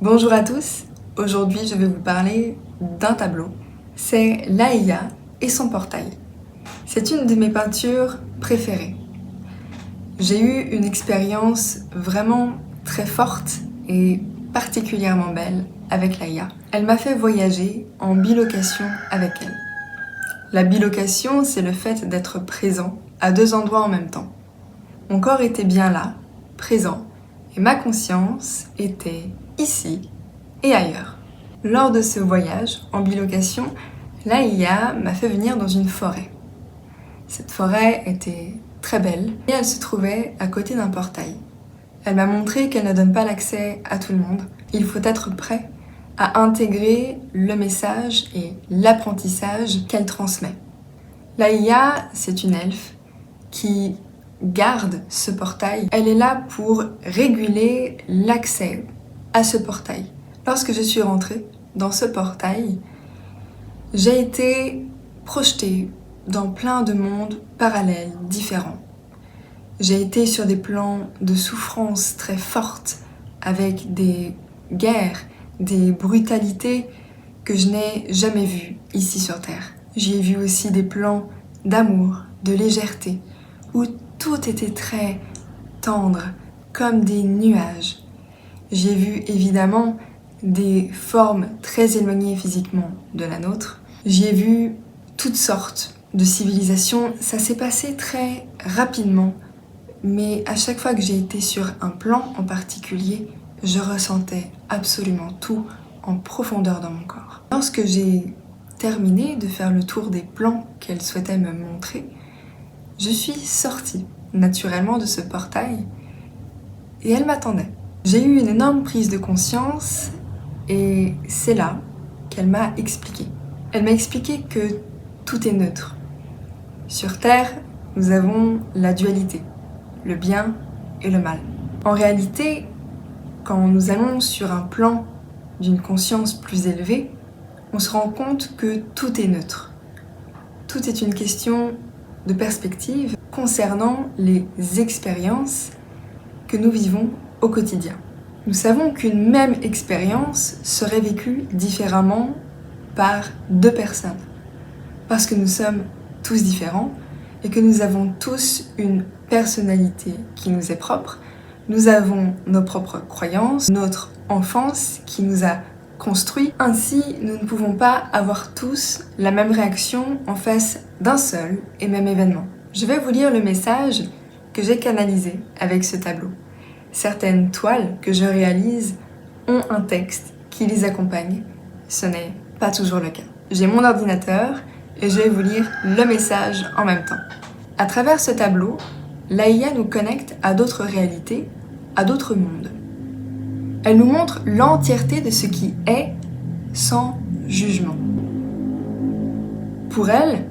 Bonjour à tous, aujourd'hui je vais vous parler d'un tableau. C'est Laïa et son portail. C'est une de mes peintures préférées. J'ai eu une expérience vraiment très forte et particulièrement belle avec Laïa. Elle m'a fait voyager en bilocation avec elle. La bilocation, c'est le fait d'être présent à deux endroits en même temps. Mon corps était bien là, présent, et ma conscience était ici et ailleurs. Lors de ce voyage en bilocation, Laïa m'a fait venir dans une forêt. Cette forêt était très belle et elle se trouvait à côté d'un portail. Elle m'a montré qu'elle ne donne pas l'accès à tout le monde. Il faut être prêt à intégrer le message et l'apprentissage qu'elle transmet. Laïa, c'est une elfe qui garde ce portail. Elle est là pour réguler l'accès à ce portail. Lorsque je suis rentrée dans ce portail, j'ai été projetée dans plein de mondes parallèles, différents. J'ai été sur des plans de souffrance très fortes, avec des guerres, des brutalités que je n'ai jamais vues ici sur Terre. J'y ai vu aussi des plans d'amour, de légèreté, où tout était très tendre, comme des nuages. J'ai vu évidemment des formes très éloignées physiquement de la nôtre. J'y ai vu toutes sortes de civilisations. Ça s'est passé très rapidement, mais à chaque fois que j'ai été sur un plan en particulier, je ressentais absolument tout en profondeur dans mon corps. Lorsque j'ai terminé de faire le tour des plans qu'elle souhaitait me montrer, je suis sortie naturellement de ce portail et elle m'attendait. J'ai eu une énorme prise de conscience et c'est là qu'elle m'a expliqué. Elle m'a expliqué que tout est neutre. Sur Terre, nous avons la dualité, le bien et le mal. En réalité, quand nous allons sur un plan d'une conscience plus élevée, on se rend compte que tout est neutre. Tout est une question de perspective concernant les expériences que nous vivons au quotidien. Nous savons qu'une même expérience serait vécue différemment par deux personnes, parce que nous sommes tous différents et que nous avons tous une personnalité qui nous est propre. Nous avons nos propres croyances, notre enfance qui nous a construits. Ainsi, nous ne pouvons pas avoir tous la même réaction en face d'un seul et même événement. Je vais vous lire le message que j'ai canalisé avec ce tableau. Certaines toiles que je réalise ont un texte qui les accompagne. Ce n'est pas toujours le cas. J'ai mon ordinateur et je vais vous lire le message en même temps. À travers ce tableau, Laïa nous connecte à d'autres réalités, à d'autres mondes. Elle nous montre l'entièreté de ce qui est sans jugement. Pour elle,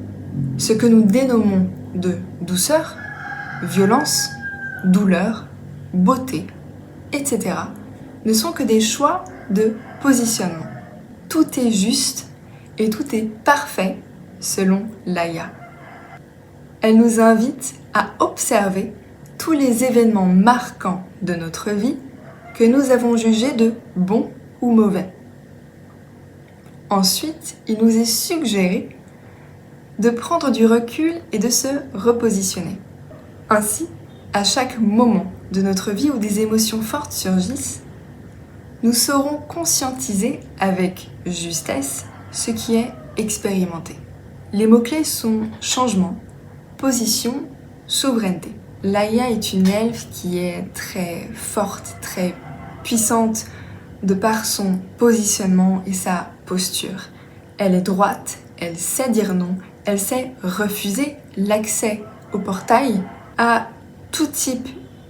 ce que nous dénommons de douceur, violence, douleur, beauté, etc. ne sont que des choix de positionnement. Tout est juste et tout est parfait selon Laïa. Elle nous invite à observer tous les événements marquants de notre vie que nous avons jugés de bons ou mauvais. Ensuite, il nous est suggéré de prendre du recul et de se repositionner. Ainsi, à chaque moment de notre vie où des émotions fortes surgissent, nous saurons conscientiser avec justesse ce qui est expérimenté. Les mots-clés sont changement, position, souveraineté. Laïa est une elfe qui est très forte, très puissante de par son positionnement et sa posture. Elle est droite, elle sait dire non, elle sait refuser l'accès au portail à tout type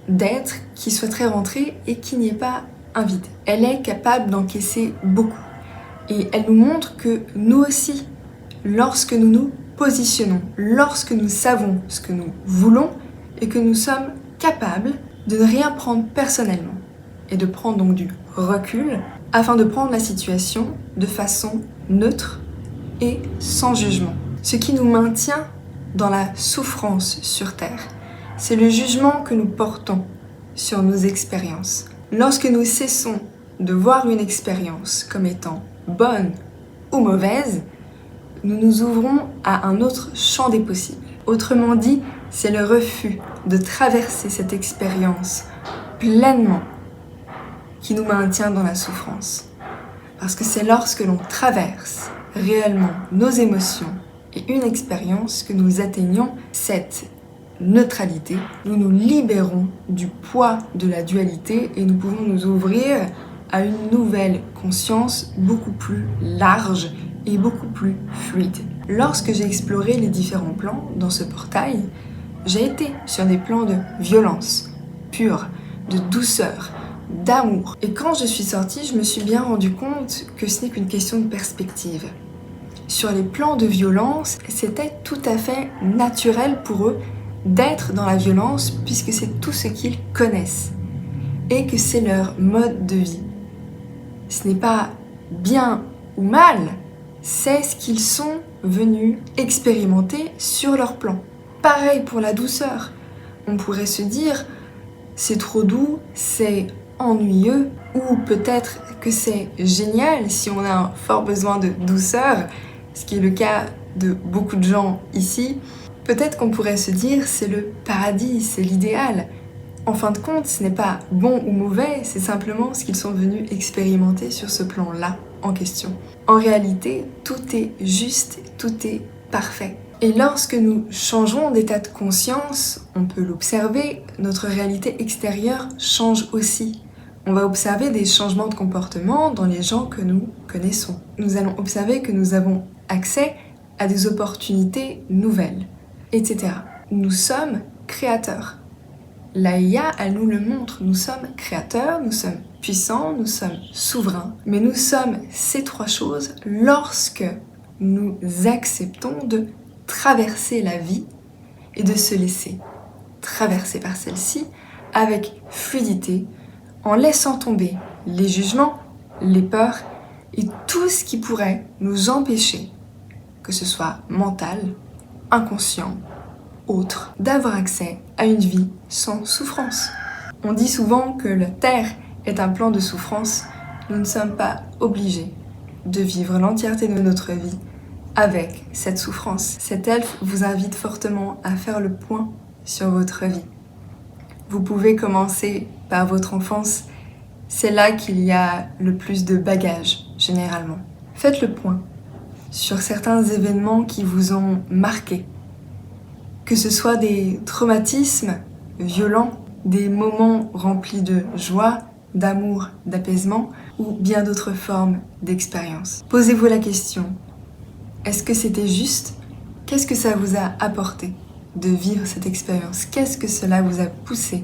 d'être qui souhaiterait rentrer et qui n'y est pas invité. Elle est capable d'encaisser beaucoup et elle nous montre que nous aussi, lorsque nous nous positionnons, lorsque nous savons ce que nous voulons et que nous sommes capables de ne rien prendre personnellement et de prendre donc du recul afin de prendre la situation de façon neutre et sans jugement. Ce qui nous maintient dans la souffrance sur Terre, c'est le jugement que nous portons sur nos expériences. Lorsque nous cessons de voir une expérience comme étant bonne ou mauvaise, nous nous ouvrons à un autre champ des possibles. Autrement dit, c'est le refus de traverser cette expérience pleinement qui nous maintient dans la souffrance. Parce que c'est lorsque l'on traverse réellement nos émotions et une expérience que nous atteignons cette neutralité, nous nous libérons du poids de la dualité et nous pouvons nous ouvrir à une nouvelle conscience beaucoup plus large et beaucoup plus fluide. Lorsque j'ai exploré les différents plans dans ce portail, j'ai été sur des plans de violence pure, de douceur, d'amour. Et quand je suis sortie, je me suis bien rendu compte que ce n'est qu'une question de perspective. Sur les plans de violence, c'était tout à fait naturel pour eux d'être dans la violence puisque c'est tout ce qu'ils connaissent et que c'est leur mode de vie. Ce n'est pas bien ou mal, c'est ce qu'ils sont venus expérimenter sur leur plan. Pareil pour la douceur. On pourrait se dire, c'est trop doux, c'est ennuyeux, ou peut-être que c'est génial si on a un fort besoin de douceur, ce qui est le cas de beaucoup de gens ici. Peut-être qu'on pourrait se dire, c'est le paradis, c'est l'idéal. En fin de compte, ce n'est pas bon ou mauvais, c'est simplement ce qu'ils sont venus expérimenter sur ce plan-là en question. En réalité, tout est juste, tout est parfait. Et lorsque nous changeons d'état de conscience, on peut l'observer, notre réalité extérieure change aussi. On va observer des changements de comportement dans les gens que nous connaissons. Nous allons observer que nous avons accès à des opportunités nouvelles, etc. Nous sommes créateurs. L'Aïya, elle nous le montre, nous sommes créateurs, nous sommes puissants, nous sommes souverains, mais nous sommes ces trois choses lorsque nous acceptons de traverser la vie et de se laisser traverser par celle-ci avec fluidité, en laissant tomber les jugements, les peurs et tout ce qui pourrait nous empêcher, que ce soit mental, inconscient, autre, d'avoir accès à une vie sans souffrance. On dit souvent que la Terre est un plan de souffrance. Nous ne sommes pas obligés de vivre l'entièreté de notre vie avec cette souffrance. Cet elfe vous invite fortement à faire le point sur votre vie. Vous pouvez commencer par votre enfance. C'est là qu'il y a le plus de bagages, généralement. Faites le point sur certains événements qui vous ont marqué. Que ce soit des traumatismes violents, des moments remplis de joie, d'amour, d'apaisement ou bien d'autres formes d'expérience. Posez-vous la question, est-ce que c'était juste? Qu'est-ce que ça vous a apporté de vivre cette expérience? Qu'est-ce que cela vous a poussé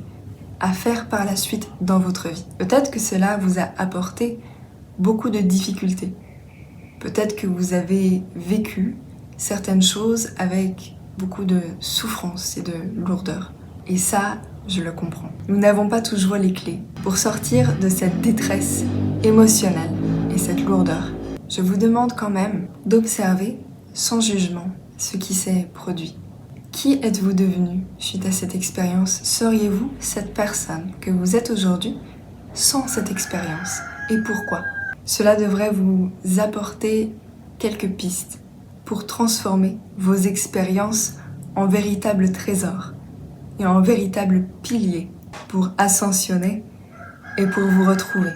à faire par la suite dans votre vie? Peut-être que cela vous a apporté beaucoup de difficultés. Peut-être que vous avez vécu certaines choses avec beaucoup de souffrance et de lourdeur. Et ça, je le comprends. Nous n'avons pas toujours les clés pour sortir de cette détresse émotionnelle et cette lourdeur. Je vous demande quand même d'observer sans jugement ce qui s'est produit. Qui êtes-vous devenu suite à cette expérience? Seriez-vous cette personne que vous êtes aujourd'hui sans cette expérience? Et pourquoi? Cela devrait vous apporter quelques pistes pour transformer vos expériences en véritables trésors et en véritables piliers pour ascensionner et pour vous retrouver.